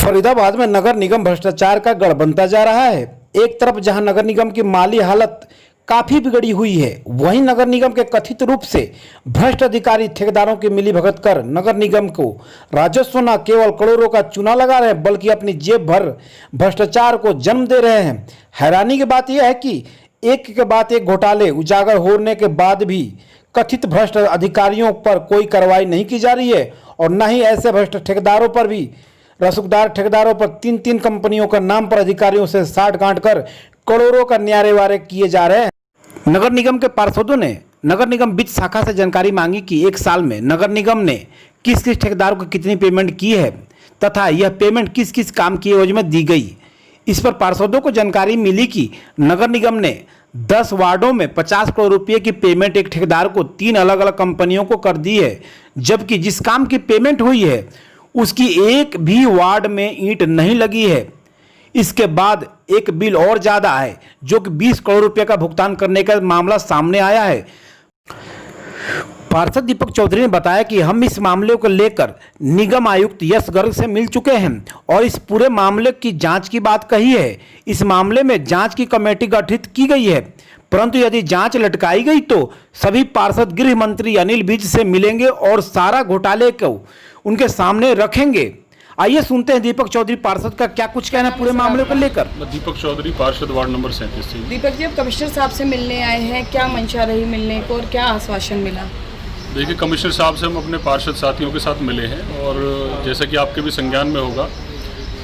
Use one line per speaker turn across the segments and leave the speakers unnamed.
फरीदाबाद में नगर निगम भ्रष्टाचार का गढ़ बनता जा रहा है। एक तरफ जहां नगर निगम की माली हालत काफी बिगड़ी हुई है, वहीं नगर निगम के कथित रूप से भ्रष्ट अधिकारी ठेकेदारों की मिलीभगत कर नगर निगम को राजस्व न केवल करोड़ों का चूना लगा रहे हैं, बल्कि अपनी जेब भर भ्रष्टाचार को जन्म दे रहे हैं। हैरानी की बात यह है कि एक के बाद एक घोटाले उजागर होने के बाद भी कथित भ्रष्ट अधिकारियों पर कोई कार्रवाई नहीं की जा रही है और न ही ऐसे भ्रष्ट ठेकेदारों पर भी रसूखदार ठेकेदारों पर तीन तीन कंपनियों का नाम पर अधिकारियों से साठ गांठ कर करोड़ों का न्यारे वारे किए जा रहे हैं। नगर निगम के पार्षदों ने नगर निगम वित्त शाखा से जानकारी मांगी कि एक साल में नगर निगम ने किस किस ठेकेदार को कितनी पेमेंट की है तथा यह पेमेंट किस किस काम की एवज में दी गई। इस पर पार्षदों को जानकारी मिली कि नगर निगम ने 10 वार्डों में 50 करोड़ रुपये की पेमेंट एक ठेकेदार को 3 अलग अलग कंपनियों को कर दी है, जबकि जिस काम की पेमेंट हुई है उसकी एक भी वार्ड में ईंट नहीं लगी है। इसके बाद एक बिल और ज्यादा है जो कि 20 करोड़ रुपए का भुगतान करने का मामला सामने आया है। पार्षद दीपक चौधरी ने बताया कि हम इस मामले को लेकर निगम आयुक्त यश गर्ग से मिल चुके हैं और इस पूरे मामले की जांच की बात कही है। इस मामले में जांच की कमेटी गठित की गई है, परंतु यदि जांच लटकाई गई तो सभी पार्षद गृह मंत्री अनिल विज से मिलेंगे और सारा घोटाले को उनके सामने रखेंगे। आइए सुनते हैं दीपक चौधरी पार्षद का क्या कुछ कहना है पूरे मामले को लेकर।
दीपक चौधरी पार्षद वार्ड नंबर 37 से।
दीपक जी, अब कमिश्नर साहब से मिलने आए हैं, क्या मंशा रही मिलने को और क्या आश्वासन मिला?
देखिए, कमिश्नर साहब से हम अपने पार्षद साथियों के साथ मिले हैं और जैसा कि आपके भी संज्ञान में होगा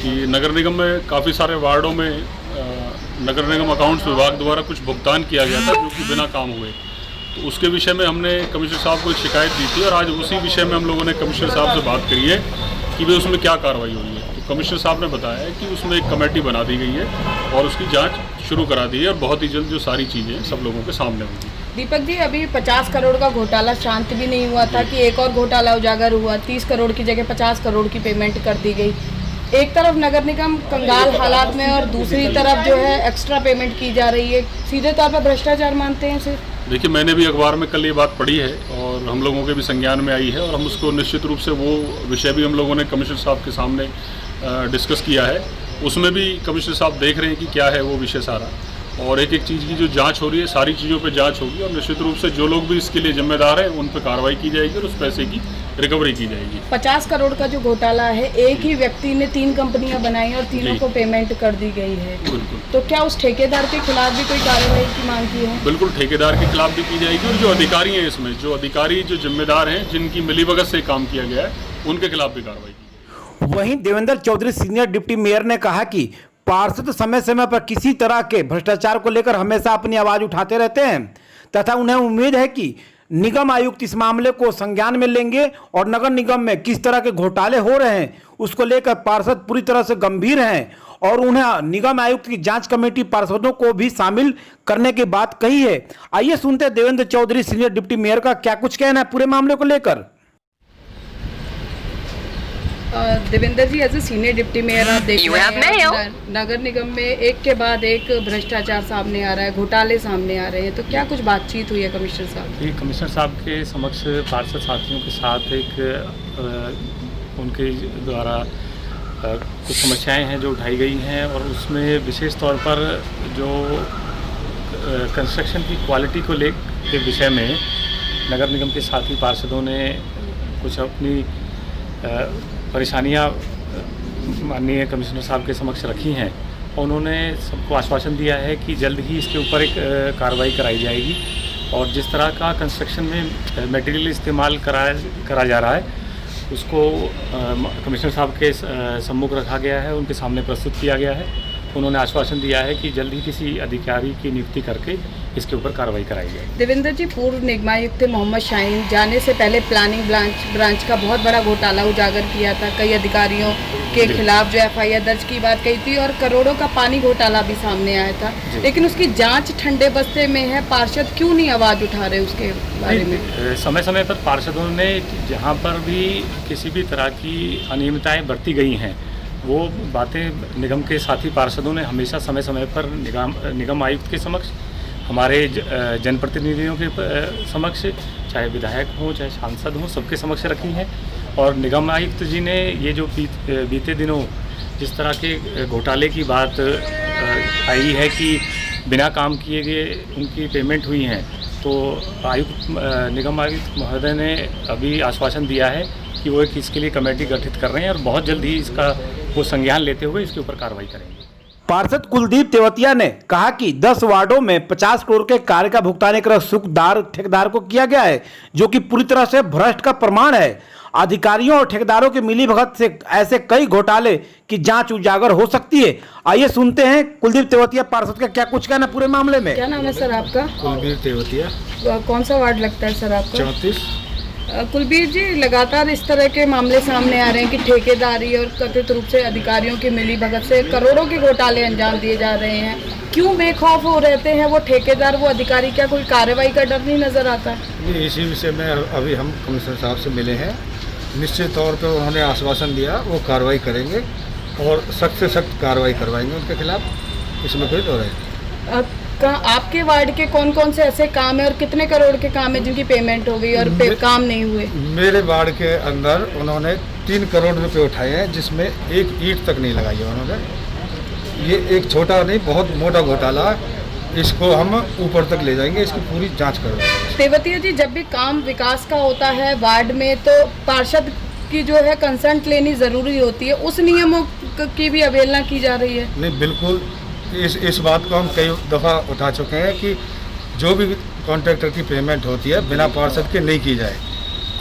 कि नगर निगम में काफ़ी सारे वार्डों में नगर निगम अकाउंट्स विभाग द्वारा कुछ भुगतान किया गया था जो कि बिना काम हुए। तो उसके विषय में हमने कमिश्नर साहब को एक शिकायत दी थी और आज उसी विषय में हम लोगों ने कमिश्नर साहब से बात करी है कि भाई उसमें क्या कार्रवाई हुई है। तो कमिश्नर साहब ने बताया है कि उसमें एक कमेटी बना दी गई है और उसकी जांच शुरू करा दी है और बहुत ही जल्द जो सारी चीज़ें सब लोगों के सामने होंगी।
दीपक जी, अभी 50 करोड़ का घोटाला शांत भी नहीं हुआ था कि एक और घोटाला उजागर हुआ। 30 करोड़ की जगह 50 करोड़ की पेमेंट कर दी गई। एक तरफ नगर निगम कंगाल हालात में और दूसरी तरफ जो है एक्स्ट्रा पेमेंट की जा रही है। सीधे तौर पर भ्रष्टाचार मानते हैं इसे?
देखिए, मैंने भी अखबार में कल ये बात पढ़ी है और हम लोगों के भी संज्ञान में आई है और हम उसको निश्चित रूप से वो विषय भी हम लोगों ने कमिश्नर साहब के सामने डिस्कस किया है। उसमें भी कमिश्नर साहब देख रहे हैं कि क्या है वो विषय सारा, और एक एक चीज़ की जो जांच हो रही है सारी चीज़ों पे जांच होगी और निश्चित रूप से जो लोग भी इसके लिए जिम्मेदार हैं उन पर कार्रवाई की जाएगी और उस पैसे की रिकवरी की जाएगी।
50 करोड़ का जो घोटाला है, एक ही व्यक्ति ने 3 कंपनियां बनाई और तीनों को पेमेंट कर दी गई है।
बिल्कुल।
तो क्या उस ठेकेदार के खिलाफ भी कोई कार्रवाई की मांग की है?
बिल्कुल, ठेकेदार के खिलाफ भी की जाएगी और जो अधिकारी हैं इसमें जो अधिकारी जो जिम्मेदार हैं जिनकी मिलीभगत से काम किया गया है उनके खिलाफ भी कार्रवाई की जाएगी।
वहीं Devendra Chaudhary senior deputy mayor ने कहा कि पार्षद समय समय पर किसी तरह के भ्रष्टाचार को लेकर हमेशा अपनी आवाज उठाते रहते हैं तथा उन्हें उम्मीद है कि निगम आयुक्त इस मामले को संज्ञान में लेंगे और नगर निगम में किस तरह के घोटाले हो रहे हैं उसको लेकर पार्षद पूरी तरह से गंभीर हैं और उन्हें निगम आयुक्त की जांच कमेटी पार्षदों को भी शामिल करने की बात कही है। आइए सुनते हैं Devendra Chaudhary senior deputy mayor का क्या कुछ कहना है पूरे मामले को लेकर।
Devendra ji, as a senior deputy mayor आप देख रहे हैं नगर निगम में एक के बाद एक भ्रष्टाचार सामने आ रहा है, घोटाले सामने आ रहे हैं, तो क्या कुछ बातचीत हुई है कमिश्नर साहब?
ये कमिश्नर साहब के समक्ष पार्षद साथियों के साथ एक उनके द्वारा कुछ समस्याएं हैं जो उठाई गई हैं और उसमें विशेष तौर पर जो कंस्ट्रक्शन की क्वालिटी को लेकर के विषय में नगर निगम के साथी पार्षदों ने कुछ अपनी परेशानियां माननीय कमिश्नर साहब के समक्ष रखी हैं और उन्होंने सबको आश्वासन दिया है कि जल्द ही इसके ऊपर एक कार्रवाई कराई जाएगी और जिस तरह का कंस्ट्रक्शन में मटेरियल इस्तेमाल करा जा रहा है उसको कमिश्नर साहब के सम्मुख रखा गया है, उनके सामने प्रस्तुत किया गया है। उन्होंने आश्वासन दिया है कि जल्द ही किसी अधिकारी की नियुक्ति करके इसके ऊपर कार्रवाई कराई जाएगी।
देवेंद्र जी, पूर्व निगमायुक्त मोहम्मद शाहीन जाने से पहले प्लानिंग ब्रांच का बहुत बड़ा घोटाला उजागर किया था। कई अधिकारियों के खिलाफ जो FIR दर्ज की बात कही थी और करोड़ों का पानी घोटाला भी सामने आया था, लेकिन उसकी जांच ठंडे बस्ते में है। पार्षद क्यों नहीं आवाज़ उठा रहे उसके बारे में?
समय समय पर पार्षदों ने जहाँ पर भी किसी भी तरह की अनियमितताएँ बरती गई हैं वो बातें निगम के साथी पार्षदों ने हमेशा समय समय पर निगम आयुक्त के समक्ष, हमारे जनप्रतिनिधियों के समक्ष, चाहे विधायक हों चाहे सांसद हों, सबके समक्ष रखी हैं। और निगम आयुक्त जी ने ये जो बीते दिनों जिस तरह के घोटाले की बात आई है कि बिना काम किए गए उनकी पेमेंट हुई हैं, तो निगम आयुक्त महोदय ने अभी आश्वासन दिया है कि वो इसके लिए कमेटी गठित कर रहे हैं और बहुत जल्द ही इसका वो संज्ञान लेते हुए इसके ऊपर कार्रवाई करेंगे।
पार्षद कुलदीप तेवतिया ने कहा कि 10 वार्डों में 50 करोड़ के कार्य का भुगतान एक सुखदार ठेकेदार को किया गया है, जो कि पूरी तरह से भ्रष्ट का प्रमाण है। अधिकारियों और ठेकेदारों की मिलीभगत से ऐसे कई घोटाले की जांच उजागर हो सकती है। आइए सुनते हैं कुलदीप तेवतिया पार्षद का क्या कुछ कहना पूरे मामले में।
क्या नाम है सर आपका?
कुलबीर तेवतिया।
कौन सा वार्ड लगता है सर आपका?
34।
कुलबीर जी, लगातार इस तरह के मामले सामने आ रहे हैं कि ठेकेदारी और कथित रूप से अधिकारियों की मिलीभगत से करोड़ों के घोटाले अंजाम दिए जा रहे हैं। क्यों बेखौफ हो रहते हैं वो ठेकेदार, वो अधिकारी? क्या कोई कार्रवाई का डर नहीं नजर आता?
ये इसी विषय में अभी हम कमिश्नर साहब से मिले हैं। निश्चित तौर पर उन्होंने आश्वासन दिया वो कार्रवाई करेंगे और सख्त से सख्त कार्रवाई करवाएंगे उनके खिलाफ, इसमें कोई दो है।
आपके वार्ड के कौन कौन से ऐसे काम है और कितने करोड़ के काम है जिनकी पेमेंट हो गई और काम नहीं हुए?
मेरे वार्ड के अंदर उन्होंने 3 करोड़ रुपए उठाए हैं, जिसमें एक ईंट तक नहीं लगाई है उन्होंने। ये एक छोटा नहीं, बहुत मोटा घोटाला है। इसको हम ऊपर तक ले जाएंगे, इसकी पूरी जांच करवाएंगे।
तेवतिया जी, जब भी काम विकास का होता है वार्ड में, तो पार्षद की जो है कंसर्ट लेनी ज़रूरी होती है, उस नियमों की भी अवहेलना की जा रही है।
नहीं, बिल्कुल इस बात को हम कई दफ़ा उठा चुके हैं कि जो भी कॉन्ट्रैक्टर की पेमेंट होती है बिना पार्षद के नहीं की जाए।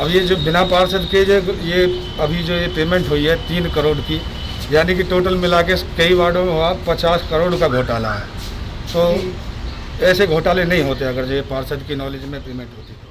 अब ये जो बिना पार्षद के ये अभी जो ये पेमेंट हुई है 3 करोड़ की, यानी कि टोटल मिला के कई वार्डों में हुआ 50 करोड़ का घोटाला है। तो ऐसे घोटाले नहीं होते अगर जो पार्षद की नॉलेज में पेमेंट होती है।